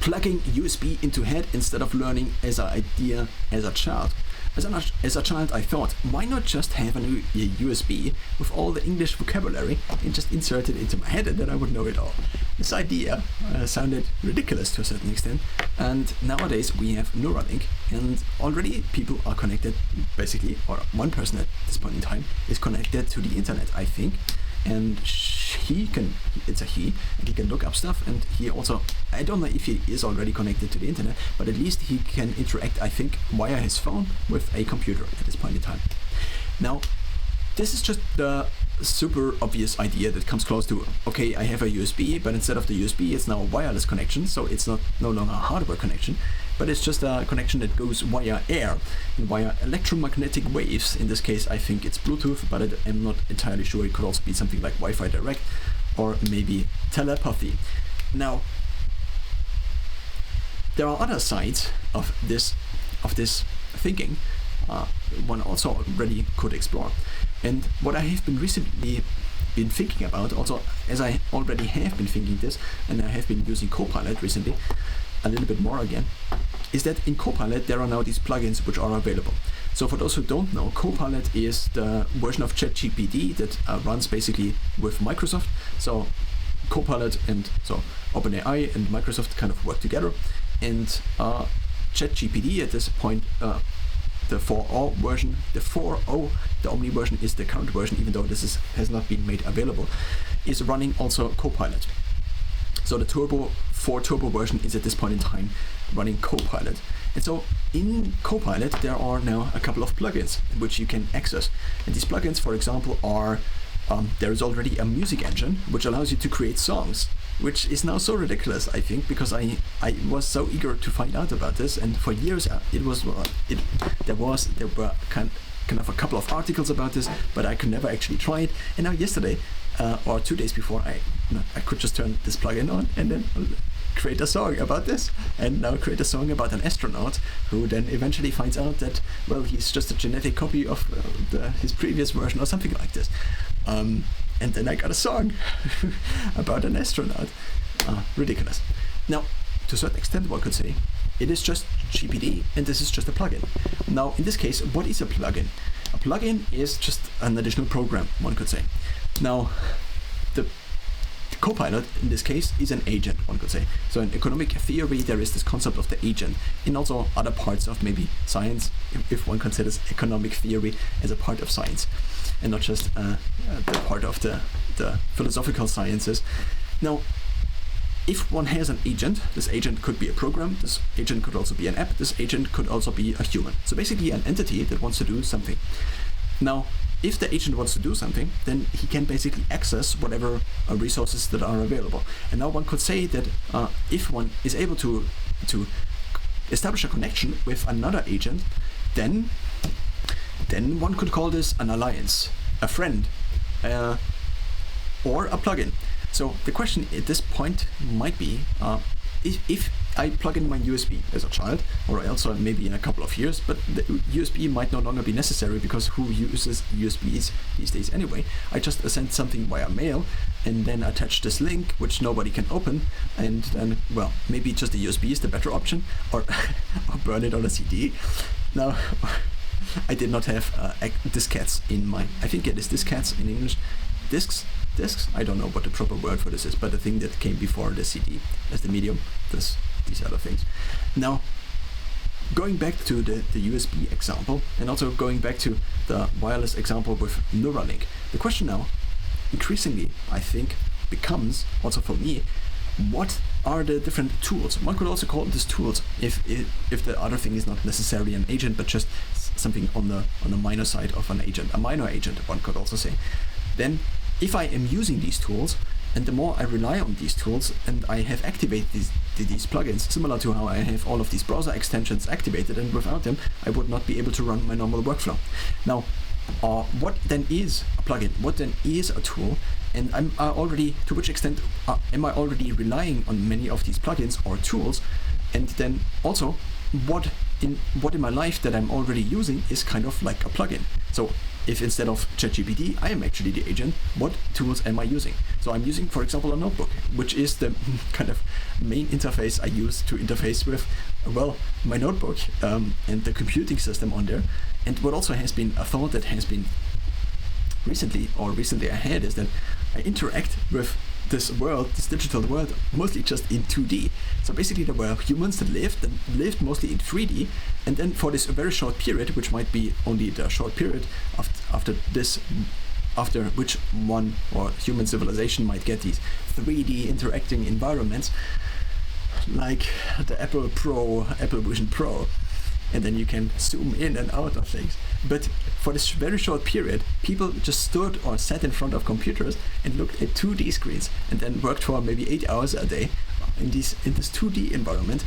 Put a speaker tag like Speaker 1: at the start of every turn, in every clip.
Speaker 1: plugging USB into head instead of learning as an idea as a child. As a child, I thought, why not just have a USB with all the English vocabulary and just insert it into my head, and then I would know it all. This idea sounded ridiculous to a certain extent, and nowadays we have Neuralink, and already people are connected, basically, or one person at this point in time is connected to the internet, I think, and it's a he, and he can look up stuff, and he also, I don't know if he is already connected to the internet, but at least he can interact, I think, via his phone with a computer at this point in time. Now, this is just the super obvious idea that comes close to, okay, I have a USB, but instead of the USB, it's now a wireless connection, so it's no longer a hardware connection, but it's just a connection that goes via air and via electromagnetic waves. In this case, I think it's Bluetooth, but I'm not entirely sure. It could also be something like Wi-Fi Direct or maybe telepathy. Now, there are other sides of this thinking one also already could explore. And what I have been recently been thinking about, also as I already have been thinking this, and I have been using Copilot recently, a little bit more again, is that in Copilot there are now these plugins which are available. So for those who don't know, Copilot is the version of ChatGPT that runs basically with Microsoft. So Copilot and so OpenAI and Microsoft kind of work together, and ChatGPT at this point, the 4.0 version, the Omni version is the current version, even though this has not been made available, is running also Copilot. So the 4 Turbo version is at this point in time running Copilot. And so in Copilot there are now a couple of plugins which you can access. And these plugins, for example, are there is already a music engine which allows you to create songs, which is now so ridiculous, I think, because I was so eager to find out about this, and for years there were kind of a couple of articles about this, but I could never actually try it. And now yesterday or 2 days before, I could just turn this plugin on and then create a song about this, and now create a song about an astronaut who then eventually finds out that, well, he's just a genetic copy of his previous version or something like this. And then I got a song about an astronaut. Ridiculous. Now, to a certain extent, one could say it is just GPT, and this is just a plugin. Now, in this case, what is a plugin? A plugin is just an additional program, one could say. Now, the Copilot, in this case, is an agent, one could say. So in economic theory, there is this concept of the agent. In also other parts of maybe science, if one considers economic theory as a part of science, and not just the part of the philosophical sciences. Now, if one has an agent, this agent could be a program, this agent could also be an app, this agent could also be a human. So basically an entity that wants to do something. Now, if the agent wants to do something, then he can basically access whatever resources that are available. And now one could say that if one is able to establish a connection with another agent, then one could call this an alliance, a friend, or a plugin. So the question at this point might be, if I plug in my USB as a child, or also maybe in a couple of years, but the USB might no longer be necessary because who uses USBs these days anyway? I just send something via mail and then attach this link which nobody can open, and then, well, maybe just a USB is the better option, or burn it on a CD. Now, I did not have diskettes in my, I think it is diskettes in English, discs, I don't know what the proper word for this is, but the thing that came before the CD as the medium, these other things. Now, going back to the USB example, and also going back to the wireless example with Neuralink, the question now increasingly, I think, becomes, also for me, what are the different tools? One could also call this tools if the other thing is not necessarily an agent, but just something on the minor side of an agent, a minor agent, one could also say. Then, if I am using these tools, and the more I rely on these tools, and I have activated these plugins, similar to how I have all of these browser extensions activated, and without them, I would not be able to run my normal workflow. Now, what then is a plugin? What then is a tool? And to which extent am I already relying on many of these plugins or tools? And then also, what in my life that I'm already using is kind of like a plugin. So if instead of ChatGPT, I am actually the agent, what tools am I using? So I'm using, for example, a notebook, which is the kind of main interface I use to interface with, well, my notebook and the computing system on there. And what also has been a thought that has been recently I had is that I interact with this world, this digital world, mostly just in 2D. So basically there were humans that lived mostly in 3D, and then for this very short period, which might be only the short period after which one or human civilization might get these 3D interacting environments, like the Apple Vision Pro, and then you can zoom in and out of things. But for this very short period, people just stood or sat in front of computers and looked at 2D screens, and then worked for maybe 8 hours a day in this 2D environment,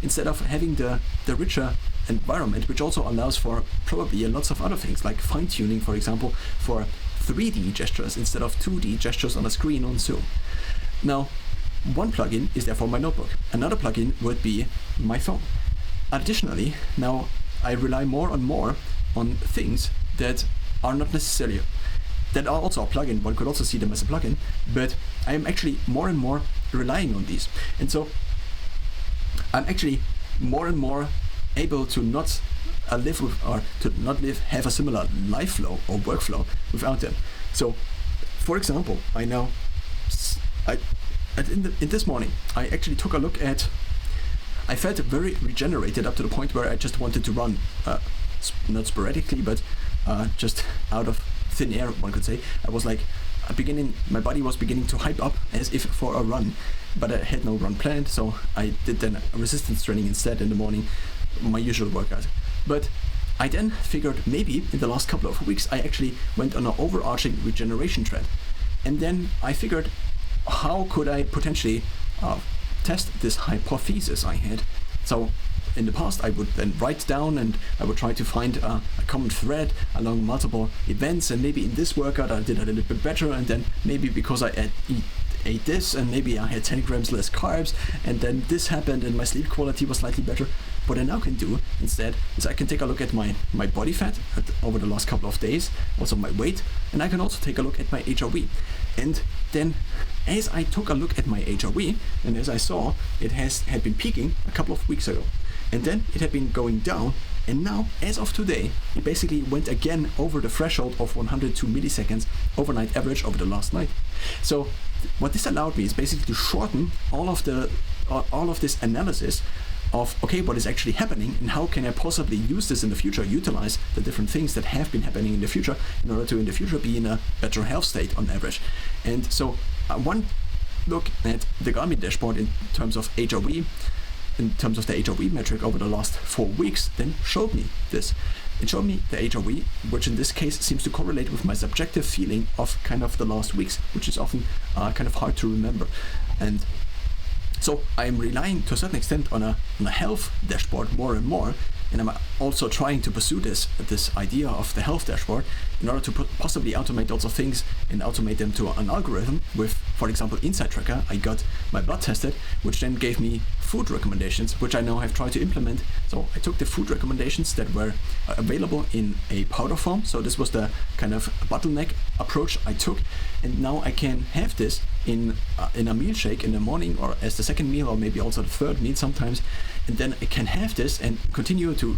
Speaker 1: instead of having the richer environment, which also allows for probably lots of other things, like fine-tuning, for example, for 3D gestures instead of 2D gestures on a screen on Zoom. Now, one plugin is therefore my notebook. Another plugin would be my phone. Additionally, now I rely more and more on things that are not necessarily, that are also a plugin. One could also see them as a plugin, but I am actually more and more relying on these. And so I'm actually more and more able to not have a similar life flow or workflow without them. So, for example, in this morning, I actually took a look at, I felt very regenerated up to the point where I just wanted to run, not sporadically, but just out of thin air, one could say. I was like, my body was beginning to hype up as if for a run, but I had no run planned, so I did then resistance training instead in the morning, my usual workout. But I then figured maybe in the last couple of weeks I actually went on an overarching regeneration trend. And then I figured, how could I potentially test this hypothesis I had? So in the past I would then write down and I would try to find a common thread along multiple events, and maybe in this workout I did a little bit better, and then maybe because I ate this and maybe I had 10 grams less carbs, and then this happened and my sleep quality was slightly better. What I now can do instead is I can take a look at my body fat over the last couple of days, also my weight, and I can also take a look at my HRV. And then as I took a look at my HRV, and as I saw, it had been peaking a couple of weeks ago, and then it had been going down, and now as of today it basically went again over the threshold of 102 milliseconds overnight average over the last night. So what this allowed me is basically to shorten all of this analysis of, okay, what is actually happening and how can I possibly use this in the future, utilize the different things that have been happening in the future in order to in the future be in a better health state on average. And so one look at the Garmin dashboard in terms of HRV, in terms of the HRV metric over the last 4 weeks, then showed me this. It showed me the HRV, which in this case seems to correlate with my subjective feeling of kind of the last weeks, which is often kind of hard to remember. And so I'm relying to a certain extent on a health dashboard more and more, and I'm also trying to pursue this idea of the health dashboard in order to possibly automate lots of things and automate them to an algorithm with, for example, Insight Tracker. I got my blood tested, which then gave me food recommendations, which I now have tried to implement. So I took the food recommendations that were available in a powder form. So this was the kind of bottleneck approach I took, and now I can have this in a meal shake in the morning, or as the second meal, or maybe also the third meal sometimes, and then I can have this and continue to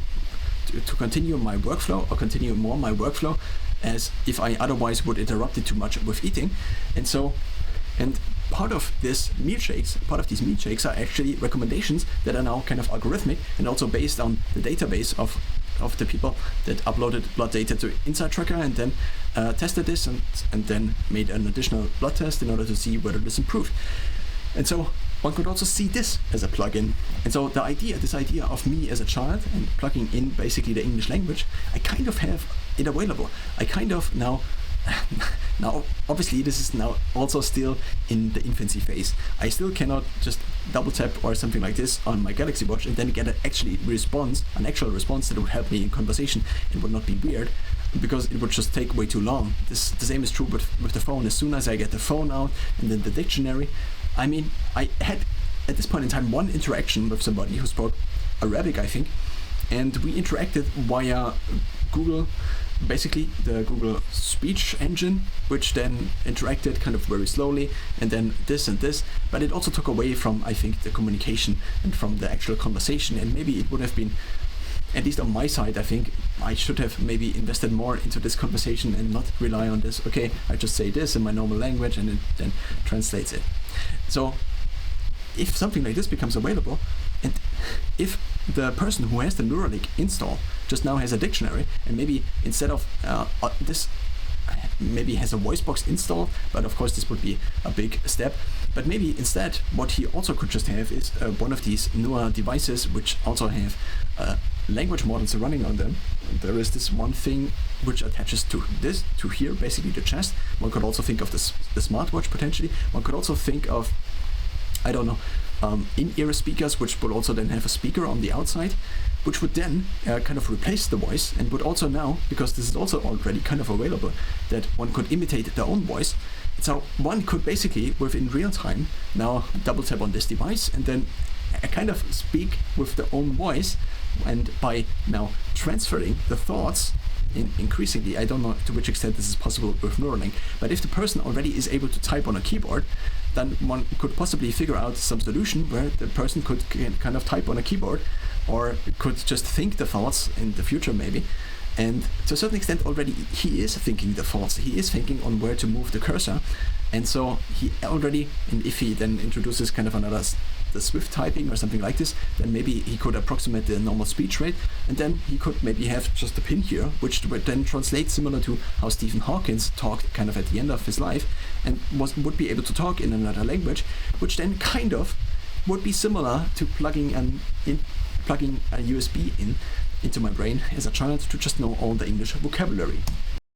Speaker 1: continue my workflow, or continue more my workflow, as if I otherwise would interrupt it too much with eating. And part of these meal shakes are actually recommendations that are now kind of algorithmic and also based on the database of the people that uploaded blood data to Insight Tracker and then tested this and then made an additional blood test in order to see whether this improved. And so one could also see this as a plugin. And so this idea of me as a child and plugging in basically the English language, I kind of have it available. I kind of now obviously this is now also still in the infancy phase. I still cannot just double tap or something like this on my Galaxy Watch and then get an actual response that would help me in conversation and would not be weird, because it would just take way too long. The same is true with the phone. As soon as I get the phone out and then the dictionary, I mean, I had at this point in time one interaction with somebody who spoke Arabic, I think, and we interacted via Google basically the Google speech engine, which then interacted kind of very slowly, and then this and this, but it also took away from, I think, the communication and from the actual conversation. And maybe it would have been, at least on my side, I think I should have maybe invested more into this conversation and not rely on this, okay, I just say this in my normal language and it then translates it. So if something like this becomes available, and if the person who has the Neuralink installed just now has a dictionary, and maybe instead of this, maybe has a voice box installed, but of course this would be a big step. But maybe instead what he also could just have is one of these newer devices which also have language models running on them. There is this one thing which attaches to this, to here, basically the chest. One could also think of this, the smartwatch potentially. One could also think of, I don't know, in-ear speakers, which would also then have a speaker on the outside, which would then kind of replace the voice, and would also now, because this is also already kind of available, that one could imitate their own voice. So one could basically, within real time, now double tap on this device and then kind of speak with their own voice, and by now transferring the thoughts increasingly, I don't know to which extent this is possible with Neuralink, but if the person already is able to type on a keyboard, then one could possibly figure out some solution where the person could kind of type on a keyboard, or could just think the thoughts in the future maybe. And to a certain extent already he is thinking the thoughts, he is thinking on where to move the cursor, and so he already, and if he then introduces kind of another the Swift typing or something like this, then maybe he could approximate the normal speech rate, and then he could maybe have just a pin here, which would then translate similar to how Stephen Hawking talked kind of at the end of his life, and would be able to talk in another language, which then kind of would be similar to plugging a USB into my brain as a child to just know all the English vocabulary.